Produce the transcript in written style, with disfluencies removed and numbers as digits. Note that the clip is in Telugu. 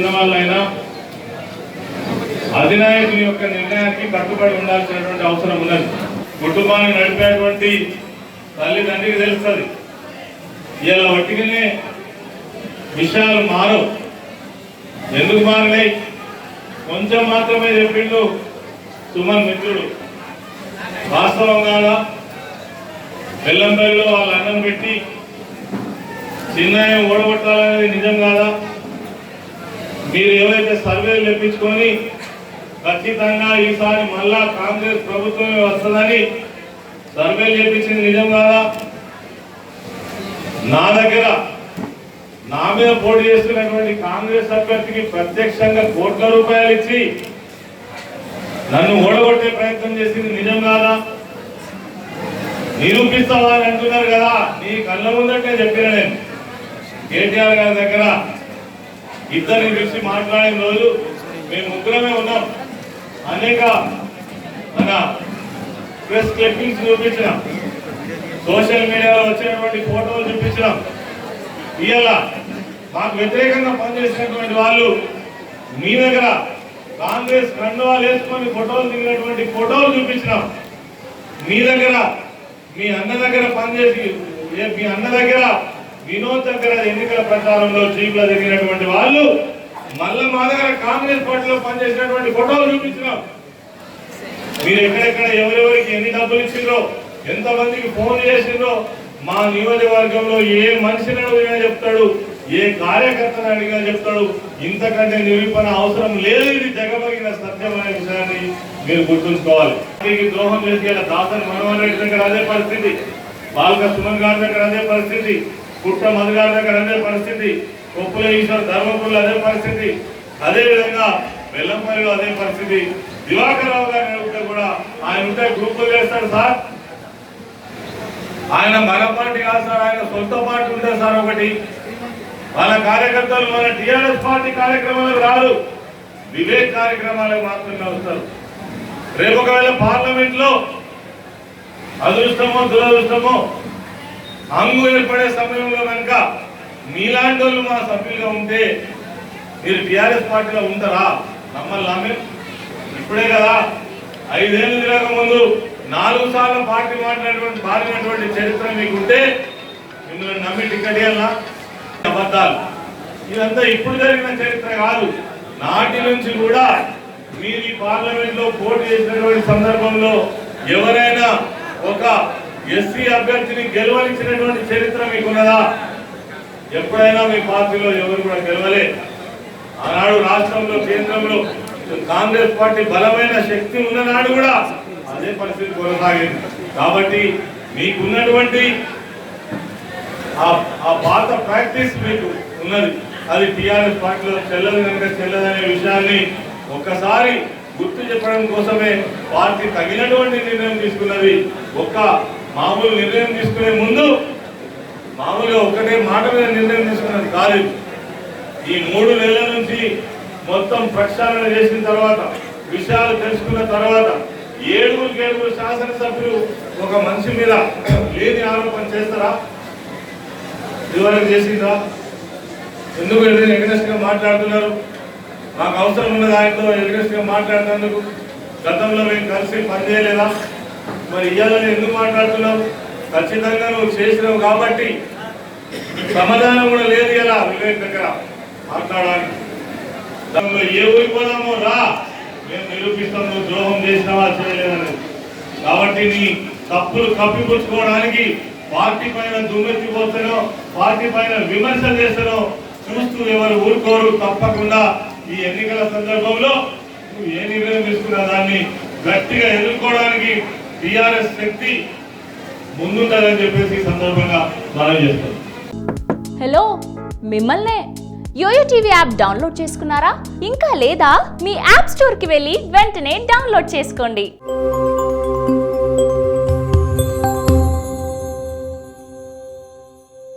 చిన్నవాళ్ళైనా అధినాయకుని యొక్క నిర్ణయానికి కట్టుబడి ఉండాల్సినటువంటి అవసరం ఉన్నది. కుటుంబాన్ని నడిపేటువంటి తల్లిదండ్రికి తెలుస్తుంది. ఇలా వట్టిగానే విషయాలు మారవు. ఎందుకు మారలే? కొంచెం మాత్రమే చెప్పిండు సుమన్ మిత్రుడు. వాస్తవం కాదా? బెల్లంపల్లిలో వాళ్ళ అన్నం పెట్టి చిన్నయ్య ఓడగొట్టాలనేది నిజం కాదా? మీరు ఏవైతే సర్వేలు తెప్పించుకొని ఖచ్చితంగా ఈసారి మళ్ళా కాంగ్రెస్ ప్రభుత్వమే వస్తుందని సర్వేలు చేపించింది నిజం కాదా? నా మీద పోటీ చేస్తున్నటువంటి కాంగ్రెస్ అభ్యర్థికి ప్రత్యక్షంగా కోట్ల రూపాయలు ఇచ్చి నన్ను ఓడగొట్టే ప్రయత్నం చేసింది నిజం కాదా? నిరూపిస్తావా అని అంటున్నారు కదా. నీ కళ్ళ ముందంటే చెప్పిన నేను కేటీఆర్ గారి దగ్గర ఇద్దరిని పిలిచి మాట్లాడిన రోజు మేము ముగ్గురమే ఉన్నాం. అనేక మన ప్రెస్ క్లిప్పింగ్స్ చూపించినాం, సోషల్ మీడియాలో వచ్చినటువంటి ఫోటోలు చూపించినాం. ఇవాళ మాకు వ్యతిరేకంగా పనిచేసినటువంటి వాళ్ళు మీ దగ్గర కాంగ్రెస్ కండువాలు వేసుకొని ఫోటోలు దిగినటువంటి ఫోటోలు చూపించినాం. మీ దగ్గర మీ అన్న దగ్గర పనిచేసి మీ అన్న దగ్గర వినోద్ దగ్గర ఎన్నికల ప్రచారంలో చీఫ్లో దిగినటువంటి వాళ్ళు మళ్ళీ మా దగ్గర కాంగ్రెస్ పార్టీలో పనిచేసినటువంటి ఫోటోలు చూపించినాం. మీరు ఎక్కడెక్కడ ఎవరెవరికి ఎన్ని డబ్బులు ఇచ్చిండ్రో, ఎంతమందికి ఫోన్ చేసిండ్రో మా నియోజకవర్గంలో ఏ మనిషిని అడిగినా చెప్తాడు, ఏ కార్యకర్తను అడిగినా చెప్తాడు. ఇంతకంటే నిరూపణ అవసరం లేదు. ఇది జగబగిన సత్యం అనే విషయాన్ని మీరు గుర్తుంచుకోవాలి. దీనికి ద్రోహం చేసి ఇలా దాసరి మనోహర్ రెడ్డి దగ్గర అదే పరిస్థితి, బాల్క సుమన్ గారి దగ్గర అదే పరిస్థితి, పుట్ట మధు గారి దగ్గర అదే పరిస్థితి, కొప్పుల ఈశ్వర్ ధర్మపుల్లో అదే పరిస్థితి, అదేవిధంగా బెల్లంపల్లిలో అదే పరిస్థితి. దివాకర్ రావు గారిని అడిగితే కూడా ఆయన ఉంటే గ్రూపులు చేస్తాడు సార్. ఆయన మన పార్టీ కాదు సార్, ఆయన సొంత పార్టీ ఉంటుంది సార్. ఒకటి వాళ్ళ కార్యకర్తలు మన టీఆర్ఎస్ పార్టీ కార్యక్రమాలకు రారు, వివేక్ కార్యక్రమాలకు మాత్రమే వస్తారు. రేపు ఒకవేళ పార్లమెంట్ లో అదృష్టమో దురదృష్టమో అంగు ఏర్పడే సమయంలో కనుక మీలాంటి వాళ్ళు మా సభ్యులుగా ఉంటే మీరు టీఆర్ఎస్ పార్టీలో ఉంటారా? నమ్మల్ని ఇప్పుడే కదా 5 ఏళ్ళు తిరగక ముందు 4 సార్లు పార్టీ మారినటువంటి చరిత్ర మీకుంటే మిమ్మల్ని నమ్మి టికెట్ ఇవ్వాలా? అబద్ధాలు. ఇదంతా ఇప్పుడు జరిగిన చరిత్ర కాదు. నాటి నుంచి కూడా మీరు ఈ పార్లమెంట్ లో పోటీ చేసినటువంటి సందర్భంలో ఎవరైనా ఒక ఎస్సీ అభ్యర్థిని గెలవనిచ్చినటువంటి చరిత్ర మీకున్నదా? ఎప్పుడైనా మీ పార్టీలో ఎవరు కూడా గెలవలే. ఆనాడు రాష్ట్రంలో కేంద్రంలో కాంగ్రెస్ పార్టీ బలమైన శక్తి ఉన్ననాడు కూడా అదే పరిస్థితి కొనసాగింది. కాబట్టి మీకున్నటువంటి ఆ పాత ప్రాక్టీస్ మీకు ఉన్నది, అది టీఆర్ఎస్ పార్టీలో చెల్లదు కనుక చెల్లదనే విషయాన్ని ఒక్కసారి గుర్తు చెప్పడం కోసమే పార్టీ తగినటువంటి నిర్ణయం తీసుకున్నది. ఒక్క మామూలు నిర్ణయం తీసుకునే ముందు మామూలుగా ఒక్కటే మాట మీద నిర్ణయం తీసుకున్నది కాదు. ఈ 3 నెలల నుంచి మొత్తం ప్రక్షాళన చేసిన తర్వాత, విషయాలు తెలుసుకున్న తర్వాత 7 శాసనసభ్యులు ఒక మనిషి మీద లేని ఆరోపణ చేస్తారా? ఇదివరకు చేసిందా? ఎందుకు ఎగ్నెస్ట్ గా మాట్లాడుతున్నారు? మాకు అవసరం ఉన్నది ఆయనతో ఎగ్నెస్ట్ గా మాట్లాడుతున్నందుకు. గతంలో మేము కలిసి పనిచేయలేదా? మరి ఇయ్యాలని ఎందుకు మాట్లాడుతున్నావు? ఖచ్చితంగా నువ్వు చేసినావు కాబట్టి సమాధానం కూడా లేదు ఇలా వివేక్ దగ్గర మాట్లాడడానికి. ఏ ఊరికి పోదామో రా, మేము నిరూపిస్తాం నువ్వు ద్రోహం చేసినావా చేయలేదని. కాబట్టి నీ తప్పులు కప్పిపుచ్చుకోవడానికి పార్టీ పైన దుమ్మెత్తిపోతానో, పార్టీ పైన విమర్శలు చేస్తానో చూస్తూ ఎవరు ఊరుకోరు. తప్పకుండా ఈ ఎన్నికల సందర్భంలో నువ్వు ఏ నిర్ణయం తీసుకున్నా దాన్ని గట్టిగా ఎదుర్కోవడానికి టీఆర్ఎస్ శక్తి ముందుంటుందని చెప్పేసి ఈ సందర్భంగా మనం చేస్తాం. హలో, మిమ్మల్నే యోయో టీవీ యాప్ డౌన్లోడ్ చేసుకున్నారా? ఇంకా లేదా? మీ యాప్ స్టోర్కి వెళ్ళి వెంటనే డౌన్లోడ్ చేసుకోండి.